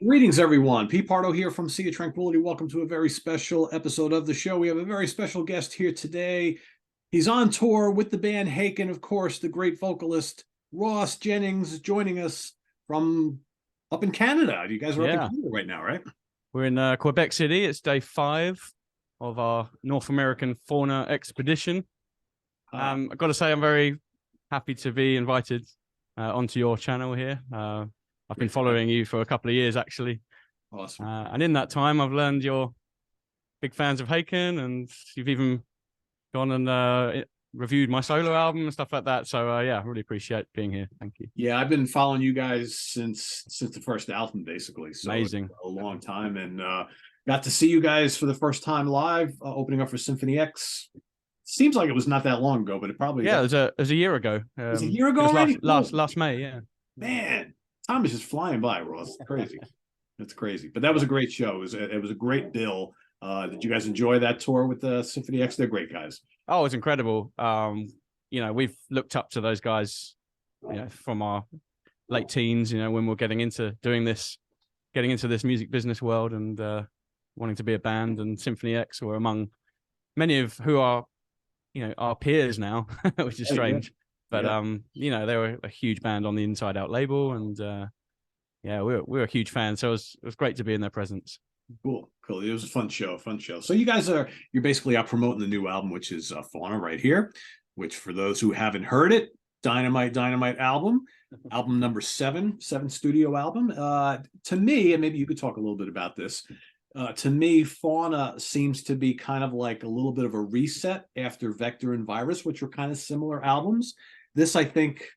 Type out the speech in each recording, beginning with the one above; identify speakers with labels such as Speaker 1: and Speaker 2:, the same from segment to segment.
Speaker 1: Greetings, everyone. Pete Pardo here from Sea of Tranquility. Welcome to a very special episode of the show. We have a very special guest here today. He's on tour with the band Haken, of course, the great vocalist Ross Jennings, joining us from up in Canada. You guys are up in
Speaker 2: Yeah,
Speaker 1: Canada right now, right?
Speaker 2: we're in Quebec City. It's day 5 of our North American Fauna expedition. I've got to say, I'm very happy to be invited onto your channel here. I've been following you for a couple of years, actually.
Speaker 1: Awesome.
Speaker 2: And in that time, I've learned you're big fans of Haken, and you've even gone and reviewed my solo album and stuff like that. So yeah, I really appreciate being here. Thank you.
Speaker 1: Yeah, I've been following you guys since the first album, basically. So
Speaker 2: Amazing.
Speaker 1: a long time, and got to see you guys for the first time live, opening up for Symphony X. Seems like it was not that long ago, but it probably
Speaker 2: Yeah, it was a year ago.
Speaker 1: it was a year ago
Speaker 2: it was
Speaker 1: already.
Speaker 2: last May. Yeah.
Speaker 1: Man, time is just flying by, Ross. It's crazy. It's crazy. But that was a great show. It was a great bill. Did you guys enjoy that tour with the Symphony X? They're great guys.
Speaker 2: Oh, it was incredible. We've looked up to those guys, from our late teens, when we're getting into this music business world and wanting to be a band. And Symphony X were among many of who are, our peers now, which is strange. But they were a huge band on the Inside Out label, and we're a huge fan. So it was great to be in their presence.
Speaker 1: Cool. It was a fun show. So you're basically out promoting the new album, which is Fauna right here, which for those who haven't heard it, dynamite album number 7 studio album. To me, and maybe you could talk a little bit about this. To me, Fauna seems to be kind of like a little bit of a reset after Vector and Virus, which were kind of similar albums. This, I think,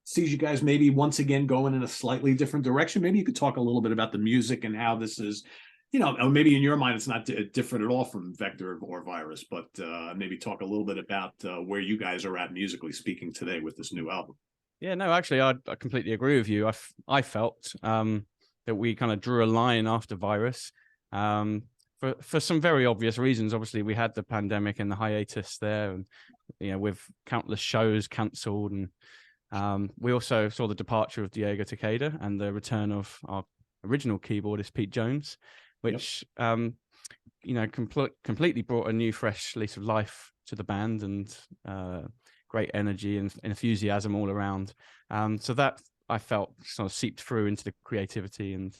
Speaker 1: sees you guys maybe once again going in a slightly different direction. Maybe you could talk a little bit about the music and how this is, maybe in your mind it's not different at all from Vector or Virus, but maybe talk a little bit about where you guys are at musically speaking today with this new album.
Speaker 2: Yeah, no, actually, I completely agree with you. I felt that we kind of drew a line after Virus for some very obvious reasons. Obviously, we had the pandemic and the hiatus there, and with countless shows cancelled, and we also saw the departure of Diego Takeda and the return of our original keyboardist Pete Jones, which completely brought a new, fresh lease of life to the band, and great energy and enthusiasm all around. So that I felt sort of seeped through into the creativity and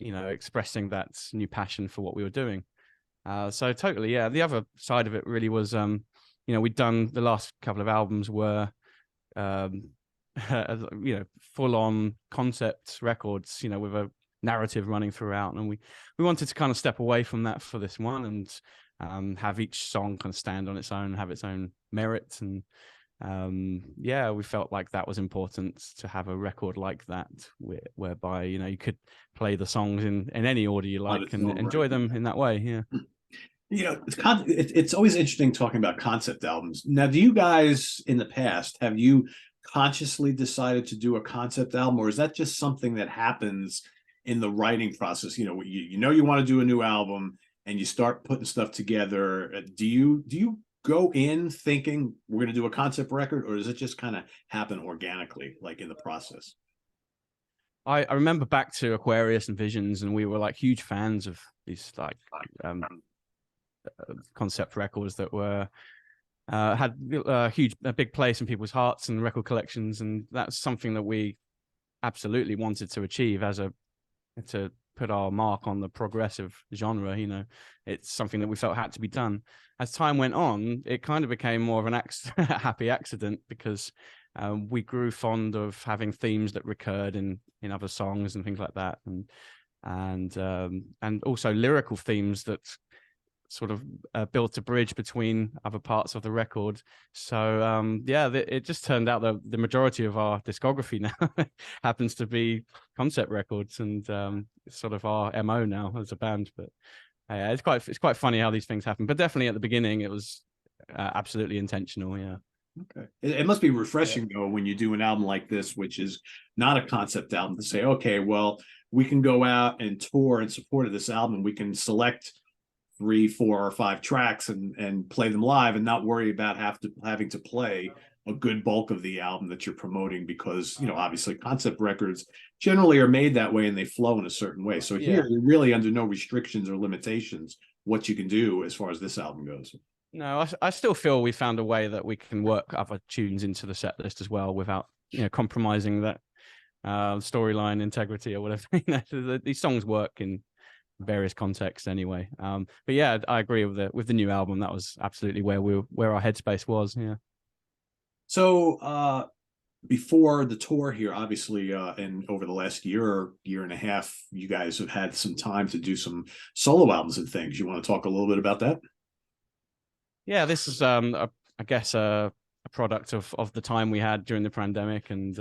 Speaker 2: expressing that new passion for what we were doing. So totally, yeah. The other side of it really was, we'd done the last couple of albums were full-on concept records, with a narrative running throughout, and we wanted to kind of step away from that for this one and have each song kind of stand on its own, have its own merit, and we felt like that was important to have a record like that, whereby you could play the songs in any order you like and enjoy them in that way.
Speaker 1: It's always interesting talking about concept albums. Now, do you guys in the past, have you consciously decided to do a concept album, or is that just something that happens in the writing process? You want to do a new album and you start putting stuff together. Do you go in thinking we're going to do a concept record, or does it just kind of happen organically, like in the process?
Speaker 2: I remember back to Aquarius and Visions, and we were like huge fans of these concept records that were had a big place in people's hearts and record collections, and that's something that we absolutely wanted to achieve to put our mark on the progressive genre. It's something that we felt had to be done. As time went on, it kind of became more of an happy accident, because we grew fond of having themes that recurred in other songs and things like that, and also lyrical themes that sort of built a bridge between other parts of the record. So it just turned out that the majority of our discography now happens to be concept records, and it's sort of our MO now as a band. But it's quite funny how these things happen. But definitely at the beginning it was absolutely intentional. Yeah.
Speaker 1: Okay. It must be refreshing though when you do an album like this, which is not a concept album, to say, okay, well, we can go out and tour in support of this album. We can select 3, 4, or 5 tracks and play them live, and not worry about having to play a good bulk of the album that you're promoting, because obviously concept records generally are made that way and they flow in a certain way. So
Speaker 2: Yeah.
Speaker 1: here you're really under no restrictions or limitations what you can do as far as this album goes.
Speaker 2: No, I still feel we found a way that we can work other tunes into the set list as well without compromising that storyline integrity or whatever. These songs work in various contexts anyway. But yeah, I agree with the new album. That was absolutely where our headspace was. Yeah.
Speaker 1: So before the tour here, obviously, and over the last year and a half, you guys have had some time to do some solo albums and things. You want to talk a little bit about that?
Speaker 2: Yeah, this is I guess a product of the time we had during the pandemic and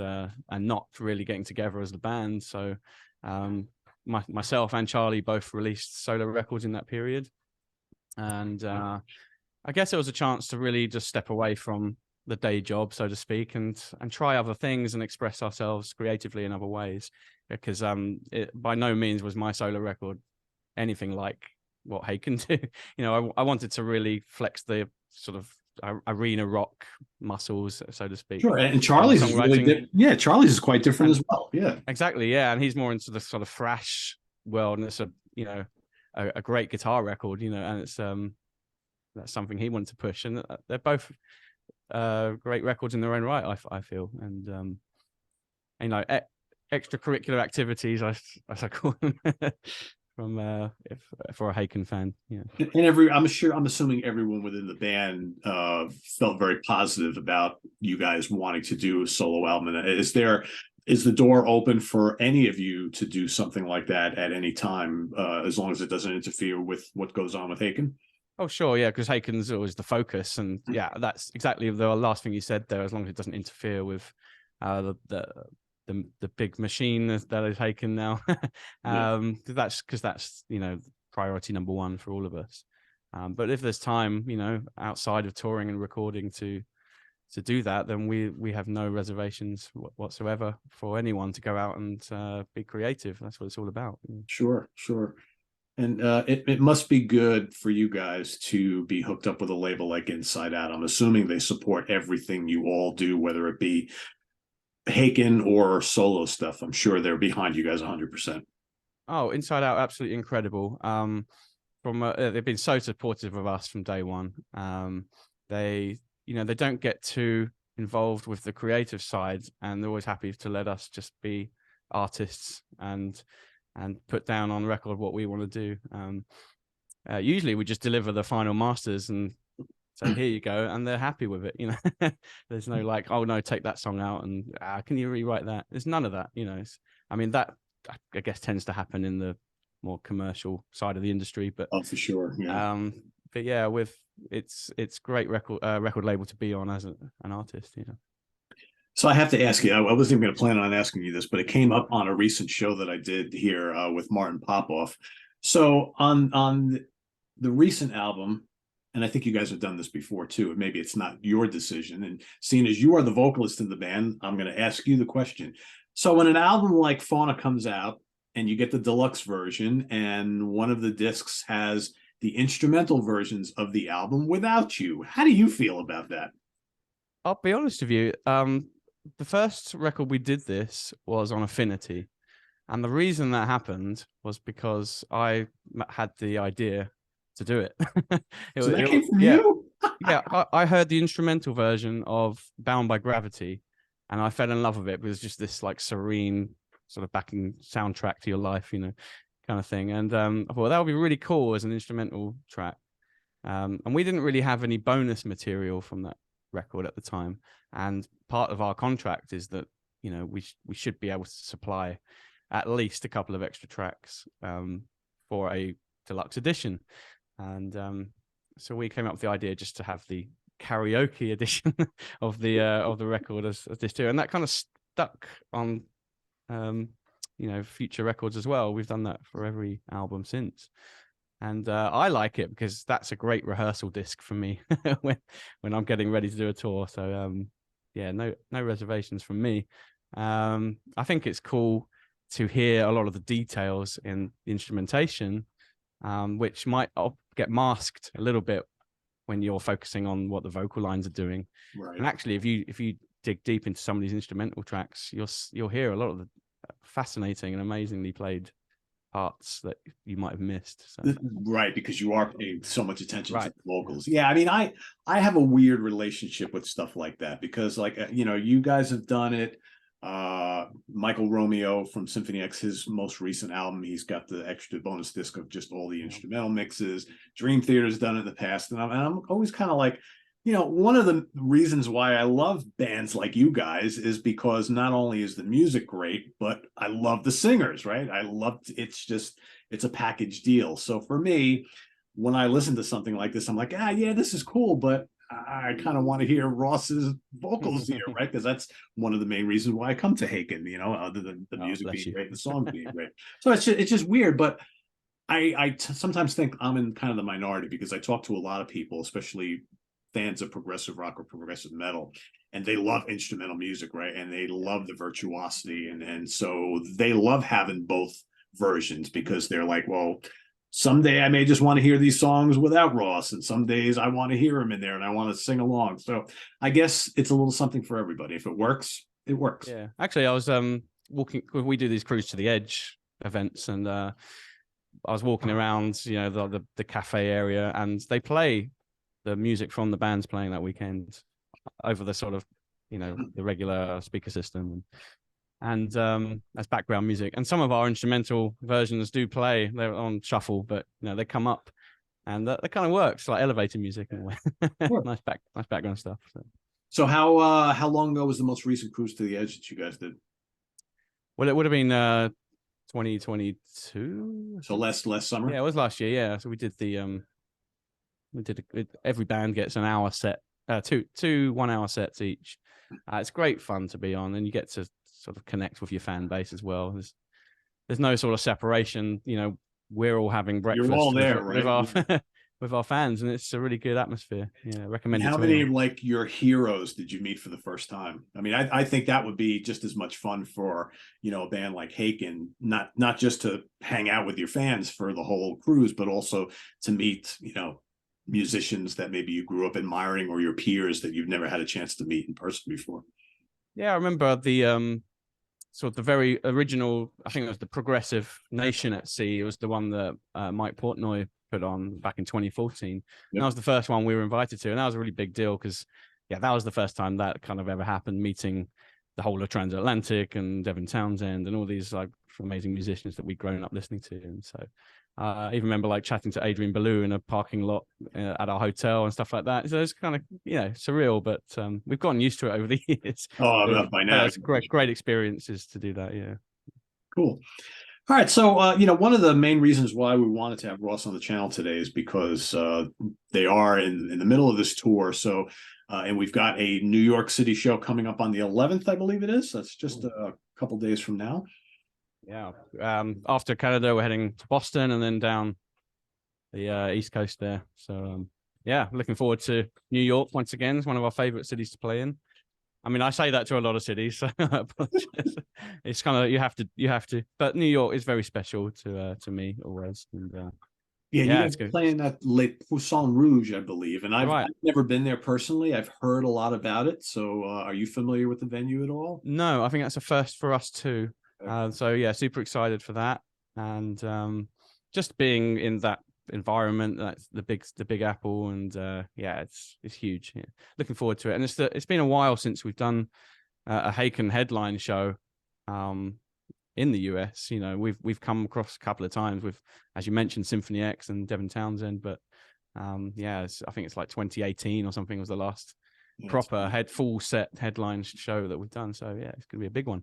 Speaker 2: not really getting together as the band. So myself and Charlie both released solo records in that period, and I guess it was a chance to really just step away from the day job, so to speak, and try other things and express ourselves creatively in other ways. Because it by no means was my solo record anything like what Haken did. I wanted to really flex the sort of arena rock muscles, so to speak.
Speaker 1: Sure, and Charlie's is really Charlie's is quite different as well. Yeah,
Speaker 2: exactly. Yeah, and he's more into the sort of thrash world, and it's a great guitar record, and it's that's something he wanted to push, and they're both great records in their own right, I feel, and extracurricular activities, as I call them. From for a Haken fan, yeah.
Speaker 1: And I'm assuming everyone within the band felt very positive about you guys wanting to do a solo album. And is the door open for any of you to do something like that at any time, as long as it doesn't interfere with what goes on with Haken?
Speaker 2: Oh, sure, yeah, because Haken's always the focus, and yeah, that's exactly the last thing you said there. As long as it doesn't interfere with the big machine that is Haken now. That's because that's priority number one for all of us. But if there's time outside of touring and recording to do that, then we have no reservations whatsoever for anyone to go out and be creative. That's what it's all about.
Speaker 1: Sure. And it must be good for you guys to be hooked up with a label like Inside Out. I'm assuming they support everything you all do, whether it be Haken or solo stuff. I'm sure they're behind you guys 100%.
Speaker 2: Oh, Inside Out, absolutely incredible. They've been so supportive of us from day one. They don't get too involved with the creative side, and they're always happy to let us just be artists and put down on record what we want to do. Usually we just deliver the final masters and say, here you go, and they're happy with it. There's no like, oh no, take that song out and can you rewrite that? There's none of that. That I guess tends to happen in the more commercial side of the industry. But
Speaker 1: for sure, yeah.
Speaker 2: But yeah, it's great record label to be on as an artist.
Speaker 1: So I have to ask you, I wasn't even going to plan on asking you this, but it came up on a recent show that I did here with Martin Popoff. So on the recent album, and I think you guys have done this before too, and maybe it's not your decision, and seeing as you are the vocalist in the band, I'm going to ask you the question. So when an album like Fauna comes out and you get the deluxe version and one of the discs has the instrumental versions of the album without you, how do you feel about that?
Speaker 2: I'll be honest with you. The first record we did this was on Affinity. And the reason that happened was because I had the idea to do it.
Speaker 1: So that came from you?
Speaker 2: Yeah, I heard the instrumental version of Bound by Gravity and I fell in love with it. It was just this like serene sort of backing soundtrack to your life, kind of thing. And I thought that would be really cool as an instrumental track. And we didn't really have any bonus material from that record at the time. And part of our contract is that, we should be able to supply at least a couple of extra tracks for a deluxe edition. And so we came up with the idea just to have the karaoke edition of the record as this too, and that kind of stuck on future records as well. We've done that for every album since, and I like it because that's a great rehearsal disc for me when I'm getting ready to do a tour. So no reservations from me. I think it's cool to hear a lot of the details in the instrumentation, which might get masked a little bit when you're focusing on what the vocal lines are doing.
Speaker 1: Right.
Speaker 2: And actually, if you dig deep into some of these instrumental tracks, you'll hear a lot of the fascinating and amazingly played parts that you might have missed. So.
Speaker 1: Right, because you are paying so much attention to
Speaker 2: Right.
Speaker 1: the vocals. Yeah, I mean, I have a weird relationship with stuff like that because, like, you guys have done it. Michael Romeo from Symphony X, his most recent album, he's got the extra bonus disc of just all the instrumental mixes. Dream Theater's done it in the past, and I'm always kind of like, one of the reasons why I love bands like you guys is because not only is the music great, but I love the singers, right? It's a package deal. So for me, when I listen to something like this, I'm like, yeah, this is cool, but I kind of want to hear Ross's vocals here, right? Because that's one of the main reasons why I come to Haken, other than the music being great, the song being great. So it's just weird, but I sometimes think I'm in kind of the minority because I talk to a lot of people, especially fans of progressive rock or progressive metal, and they love instrumental music, right? And they love the virtuosity, and so they love having both versions because they're like, well, someday I may just want to hear these songs without Ross, and some days I want to hear him in there and I want to sing along. So I guess it's a little something for everybody. If it works, it works.
Speaker 2: Yeah, actually, I was walking. We do these Cruise to the Edge events, and I was walking around, the cafe area, and they play the music from the bands playing that weekend over the sort of, the regular speaker system, and as background music. And some of our instrumental versions do play. They're on shuffle, but they come up, and that kind of works like elevator music in a way.
Speaker 1: Sure.
Speaker 2: nice background stuff.
Speaker 1: So how long ago was the most recent Cruise to the Edge that you guys did?
Speaker 2: Well, it would have been 2022.
Speaker 1: So last summer.
Speaker 2: Yeah, it was last year. Yeah, so we did every band gets an hour set, two 1 hour sets each. It's great fun to be on, and you get to sort of connect with your fan base as well. There's no sort of separation. We're all having breakfast.
Speaker 1: You're all there, right?
Speaker 2: With our fans, and it's a really good atmosphere. Yeah, recommend it.
Speaker 1: How many like your heroes did you meet for the first time? I mean, I think that would be just as much fun for a band like Haken, not just to hang out with your fans for the whole cruise, but also to meet musicians that maybe you grew up admiring or your peers that you've never had a chance to meet in person before.
Speaker 2: Yeah, I remember the sort of the very original, I think it was the Progressive Nation at Sea. It was the one that Mike Portnoy put on back in 2014. Yep. That was the first one we were invited to, and that was a really big deal because, that was the first time that kind of ever happened, meeting the whole of Transatlantic and Devin Townsend and all these like amazing musicians that we'd grown up listening to. And so I even remember like chatting to Adrian Belew in a parking lot at our hotel and stuff like that. So it's kind of, surreal, but we've gotten used to it over the years.
Speaker 1: Oh, by now.
Speaker 2: It's great experiences to do that. Yeah.
Speaker 1: Cool. All right. So, one of the main reasons why we wanted to have Ross on the channel today is because they are in the middle of this tour. So, and we've got a New York City show coming up on the 11th, I believe it is. That's just a couple days from now.
Speaker 2: Yeah. After Canada, we're heading to Boston and then down the East Coast there. So, looking forward to New York once again. It's one of our favorite cities to play in. I mean, I say that to a lot of cities. So it's kind of you have to. But New York is very special to me always. And,
Speaker 1: you guys are playing at Le Poisson Rouge, I believe, and I've never been there personally. I've heard a lot about it. So, are you familiar with the venue at all?
Speaker 2: No, I think that's a first for us too. So super excited for that, and just being in that environment, that's the Big Apple, and it's huge. Yeah. Looking forward to it, and it's been a while since we've done a Haken headline show in the US. We've come across a couple of times with, as you mentioned, Symphony X and Devin Townsend, but I think it's like 2018 or something was the last proper full set headline show that we've done. So it's gonna be a big one.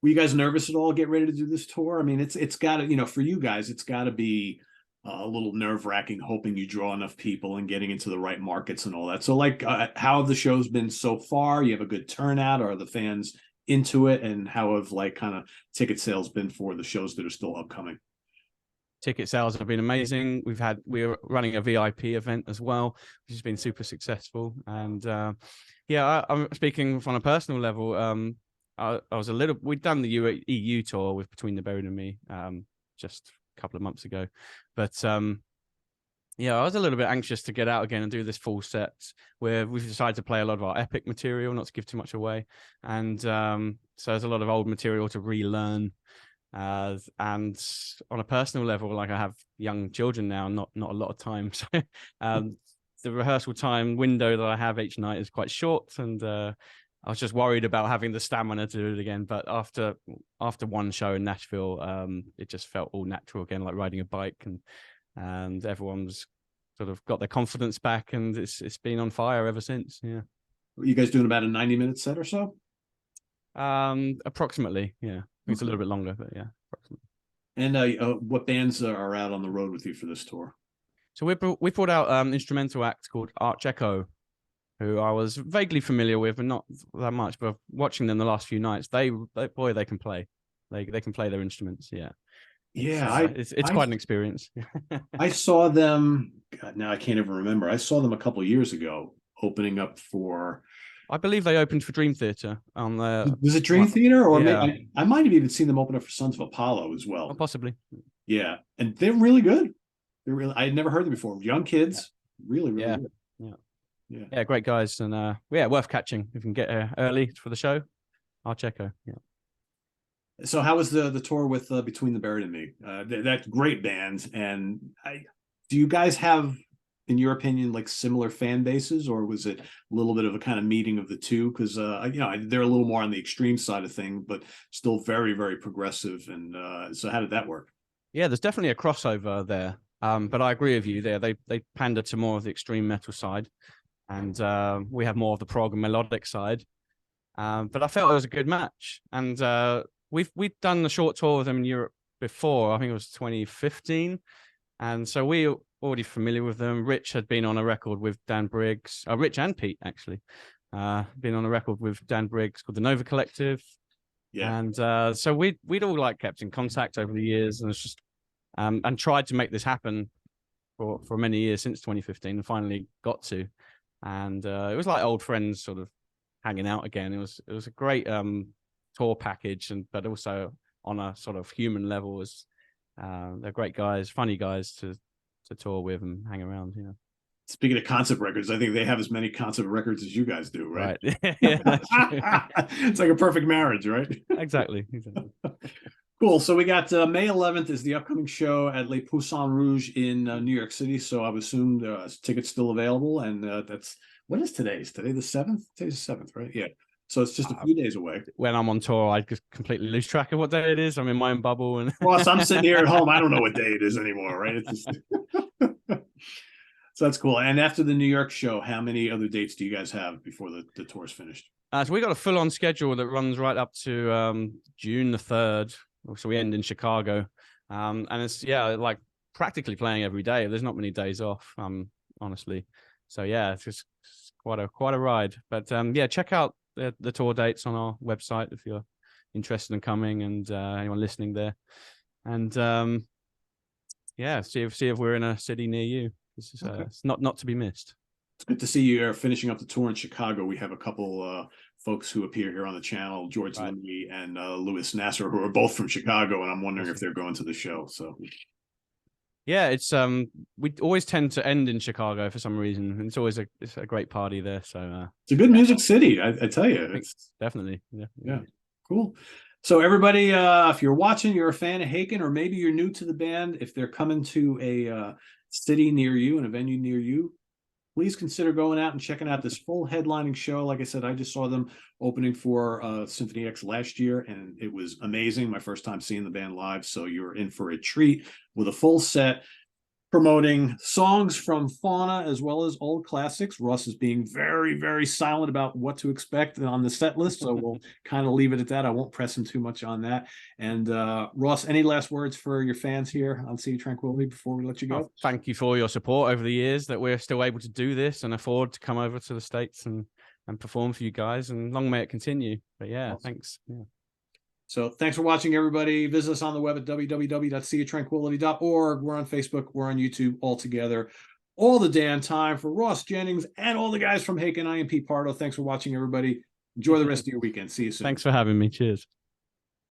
Speaker 1: Were you guys nervous at all get ready to do this tour? I mean, it's got to, for you guys, it's got to be a little nerve-wracking, hoping you draw enough people and getting into the right markets and all that. So, like, how have the shows been so far? You have a good turnout? Are the fans into it? And how have kind of ticket sales been for the shows that are still upcoming?
Speaker 2: Ticket sales have been amazing. We're running a VIP event as well, which has been super successful. And I'm speaking on a personal level. I was we'd done the EU tour with Between the Buried and Me just a couple of months ago, but Yeah, I was a little bit anxious to get out again and do this full set, where we've decided to play a lot of our epic material, not to give too much away. And so there's a lot of old material to relearn. And on a personal level, like I have young children now, not a lot of time. So the rehearsal time window that I have each night is quite short. And I was just worried about having the stamina to do it again. But after one show in Nashville, it just felt all natural again, like riding a bike, and everyone's sort of got their confidence back, and it's been on fire ever since. Yeah.
Speaker 1: Are you guys doing about a 90-minute set or so?
Speaker 2: Approximately, yeah. It's a little bit longer, but yeah, approximately.
Speaker 1: And what bands are out on the road with you for this tour?
Speaker 2: So we brought out an instrumental act called Arch Echo, who I was vaguely familiar with, and not that much, but watching them the last few nights, they can play. They can play their instruments. Yeah.
Speaker 1: Yeah,
Speaker 2: it's quite an experience.
Speaker 1: I saw them. God, now I can't even remember. I saw them a couple of years ago, opening up for.
Speaker 2: I believe they opened for Dream Theater on the.
Speaker 1: Was it Dream Theater, or
Speaker 2: yeah.
Speaker 1: I might have even seen them open up for Sons of Apollo as well.
Speaker 2: Oh, possibly.
Speaker 1: Yeah, and they're really good. I had never heard them before. Young kids, really good.
Speaker 2: Yeah, great guys, and worth catching if you can get early for the show. Arch Echo. Yeah.
Speaker 1: So how was the tour with Between the Buried and Me? That's great band. And do you guys have, in your opinion, like similar fan bases, or was it a little bit of a kind of meeting of the two? Because they're a little more on the extreme side of things, but still very, very progressive. And so how did that work?
Speaker 2: Yeah, there's definitely a crossover there. But I agree with you there. They pander to more of the extreme metal side, and we have more of the prog and melodic side. But I felt it was a good match, and we've done a short tour with them in Europe before. I think it was 2015, and so we were already familiar with them. Rich had been on a record with Dan Briggs. Rich and Pete actually been on a record with Dan Briggs called the Nova Collective. Yeah, and so we'd all like kept in contact over the years, and it's just and tried to make this happen for many years since 2015, and finally got to. And it was like old friends sort of hanging out again. It was a great tour package, but also on a sort of human level. They're great guys, funny guys to tour with and hang around. You know.
Speaker 1: Speaking of concept records, I think they have as many concept records as you guys do, right?
Speaker 2: Yeah,
Speaker 1: it's like a perfect marriage, right?
Speaker 2: Exactly.
Speaker 1: Cool. So we got May 11th is the upcoming show at Les Poissons Rouges in New York City. So I've assumed tickets still available, and that's when is today? Is today the 7th? Today's the 7th, right? Yeah. So it's just a few days away. When
Speaker 2: I'm on tour, I just completely lose track of what day it is. I'm in my own bubble. And
Speaker 1: Ross, I'm sitting here at home. I don't know what day it is anymore, right? It's just... So that's cool. And after the New York show, how many other dates do you guys have before the tour's finished?
Speaker 2: So we got a full-on schedule that runs right up to June the 3rd. So we end in Chicago. And it's, like practically playing every day. There's not many days off, honestly. So, it's just quite a ride. But, check out the tour dates on our website if you're interested in coming, and anyone listening there. And, see if we're in a city near you. It's not to be missed.
Speaker 1: It's good to see you finishing up the tour in Chicago. We have a couple folks who appear here on the channel, George Lemke and Louis Nasser, who are both from Chicago, and I'm wondering if they're going to the show. So
Speaker 2: yeah, it's we always tend to end in Chicago for some reason. It's always it's a great party there. So
Speaker 1: it's a good music city, I tell you.
Speaker 2: It's definitely.
Speaker 1: Yeah. Cool. So everybody, if you're watching, you're a fan of Haken, or maybe you're new to the band, if they're coming to a city near you and a venue near you, please consider going out and checking out this full headlining show. Like I said, I just saw them opening for Symphony X last year, and it was amazing. My first time seeing the band live. So you're in for a treat with a full set, promoting songs from Fauna as well as old classics. Ross is being very, very silent about what to expect on the set list, so we'll kind of leave it at that. I won't press him too much on that. And Ross, any last words for your fans here on City Tranquility before we let you go?
Speaker 2: Thank you for your support over the years, that we're still able to do this and afford to come over to the States and perform for you guys, and long may it continue. But awesome. Thanks. Yeah.
Speaker 1: So thanks for watching, everybody. Visit us on the web at www.seatranquility.org. We're on Facebook. We're on YouTube all together all the damn time. For Ross Jennings and all the guys from Haken, I am Pete Pardo. Thanks for watching, everybody. Enjoy the rest of your weekend. See you soon.
Speaker 2: Thanks for having me. Cheers.